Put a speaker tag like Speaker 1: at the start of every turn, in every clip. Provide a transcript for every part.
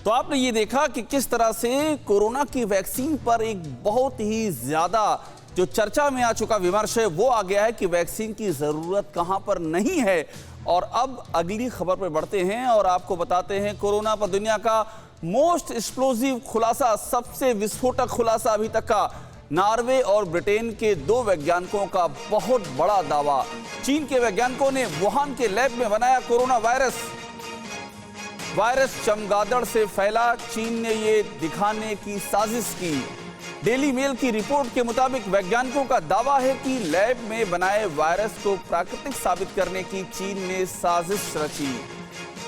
Speaker 1: तो आपने ये देखा कि किस तरह से कोरोना की वैक्सीन पर एक बहुत ही ज्यादा जो चर्चा में आ चुका विमर्श है वो आ गया है कि वैक्सीन की जरूरत कहां पर नहीं है। और अब अगली खबर पर बढ़ते हैं और आपको बताते हैं कोरोना पर दुनिया का मोस्ट एक्सप्लोसिव खुलासा, सबसे विस्फोटक खुलासा अभी तक का। नॉर्वे और ब्रिटेन के दो वैज्ञानिकों का बहुत बड़ा दावा। चीन के वैज्ञानिकों ने वुहान के लैब में बनाया कोरोना वायरस चमगादड़ से फैला। चीन ने ये दिखाने की साजिश की। डेली मेल की रिपोर्ट के मुताबिक वैज्ञानिकों का दावा है कि लैब में बनाए वायरस को प्राकृतिक साबित करने की चीन ने साजिश रची।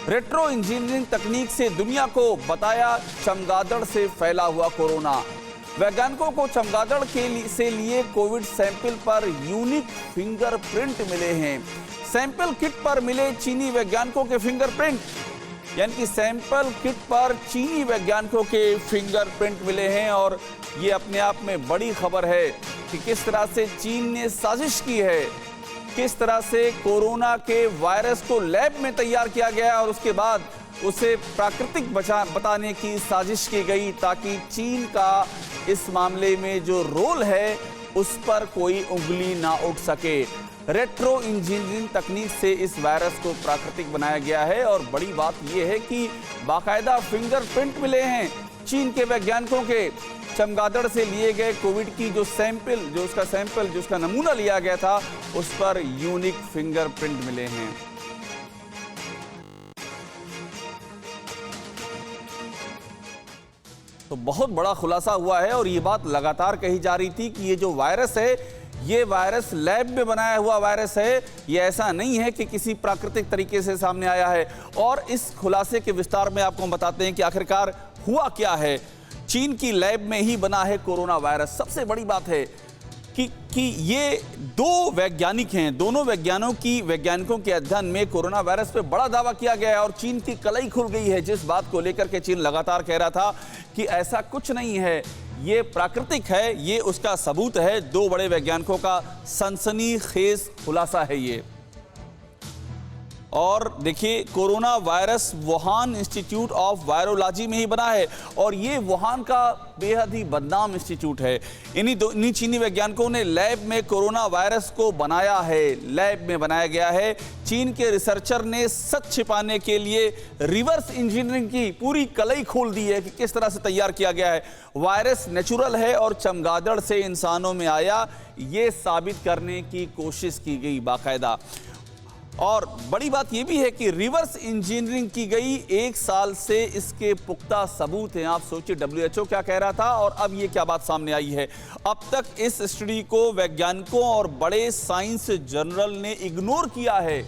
Speaker 1: रेट्रो इंजीनियरिंग तकनीक से दुनिया को बताया चमगादड़ से फैला हुआ कोरोना। वैज्ञानिकों को चमगादड़ से लिए कोविड सैंपल पर यूनिक फिंगरप्रिंट मिले हैं। सैंपल किट पर मिले चीनी वैज्ञानिकों के फिंगरप्रिंट, यानी कि सैंपल किट पर चीनी वैज्ञानिकों के फिंगरप्रिंट मिले हैं। और ये अपने आप में बड़ी खबर है कि किस तरह से चीन ने साजिश की है, किस तरह से कोरोना के वायरस को लैब में तैयार किया गया और उसके बाद उसे प्राकृतिक बताने की साजिश की गई ताकि चीन का इस मामले में जो रोल है उस पर कोई उंगली ना उठ सके। रेट्रो इंजीनियरिंग तकनीक से इस वायरस को प्राकृतिक बनाया गया है और बड़ी बात यह है कि बाकायदा फिंगरप्रिंट मिले हैं चीन के वैज्ञानिकों के। चमगादड़ से लिए गए कोविड की जो उसका नमूना लिया गया था उस पर यूनिक फिंगरप्रिंट मिले हैं। तो बहुत बड़ा खुलासा हुआ है और ये बात लगातार कही जा रही थी कि ये जो वायरस है ये वायरस लैब में बनाया हुआ वायरस है, ये ऐसा नहीं है कि किसी प्राकृतिक तरीके से सामने आया है। और इस खुलासे के विस्तार में आपको हम बताते हैं कि आखिरकार हुआ क्या है। चीन की लैब में ही बना है कोरोना वायरस। सबसे बड़ी बात है कि ये दो वैज्ञानिक हैं, दोनों वैज्ञानिकों के अध्ययन में कोरोना वायरस पे बड़ा दावा किया गया है और चीन की कलई खुल गई है जिस बात को लेकर के चीन लगातार कह रहा था कि ऐसा कुछ नहीं है, ये प्राकृतिक है, ये उसका सबूत है। दो बड़े वैज्ञानिकों का सनसनीखेज खुलासा है ये। और देखिए corona virus Wuhan institute of virology में ही बना है और ये वुहान का बेहद ही बदनाम इंस्टीट्यूट है। इन्हीं चीनी वैज्ञानिकों ने लैब में कोरोना वायरस को बनाया है, लैब में बनाया गया है। चीन के रिसर्चर ने सच छिपाने के लिए रिवर्स इंजीनियरिंग की पूरी कलई खोल दी है कि किस तरह से तैयार किया गया है। वायरस नेचुरल है और चमगादड़ से इंसानों में आया, ये साबित करने की कोशिश की गई बाकायदा। और बड़ी बात यह भी है कि रिवर्स इंजीनियरिंग की गई, 1 साल से इसके पुख्ता सबूत हैं। आप सोचिए WHO क्या कह रहा था और अब ये क्या बात सामने आई है। अब तक इस स्टडी को वैज्ञानिकों और बड़े साइंस जर्नल ने इग्नोर किया है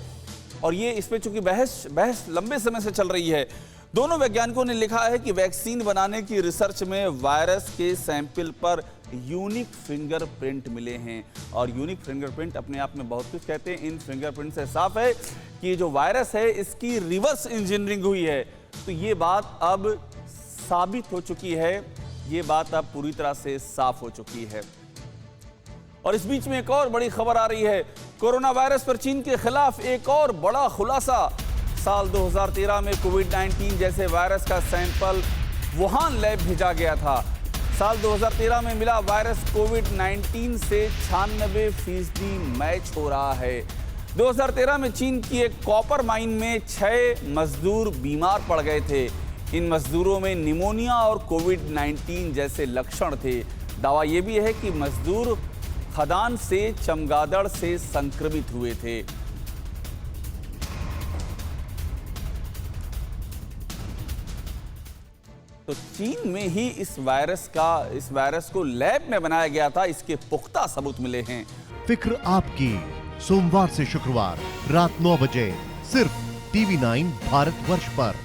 Speaker 1: और ये इसमें चूंकि बहस लंबे समय से चल रही है। दोनों वैज्ञानिकों ने लिखा है कि वैक्सीन बनाने की रिसर्च में वायरस के सैंपल पर यूनिक फिंगरप्रिंट मिले हैं और यूनिक फिंगरप्रिंट अपने आप में बहुत कुछ कहते हैं। इन फिंगरप्रिंट से साफ है कि जो वायरस है इसकी रिवर्स इंजीनियरिंग हुई है। तो ये बात अब साबित हो चुकी है, ये बात अब पूरी तरह से साफ हो चुकी है। और इस बीच में एक और बड़ी खबर आ रही है। कोरोना वायरस पर चीन के खिलाफ एक और बड़ा खुलासा। साल 2013 में कोविड-19 जैसे वायरस का सैंपल वुहान लैब भेजा गया था। साल 2013 में मिला वायरस कोविड-19 से 96% मैच हो रहा है। 2013 में चीन की एक कॉपर माइन में 6 मजदूर बीमार पड़ गए थे। इन मजदूरों में निमोनिया और कोविड-19 जैसे लक्षण थे। दावा यह भी है कि मजदूर खदान से चमगादड़ से संक्रमित हुए थे। तो चीन में ही इस वायरस को लैब में बनाया गया था, इसके पुख्ता सबूत मिले हैं।
Speaker 2: फिक्र आपकी, सोमवार से शुक्रवार रात 9 बजे सिर्फ TV9 भारतवर्ष पर।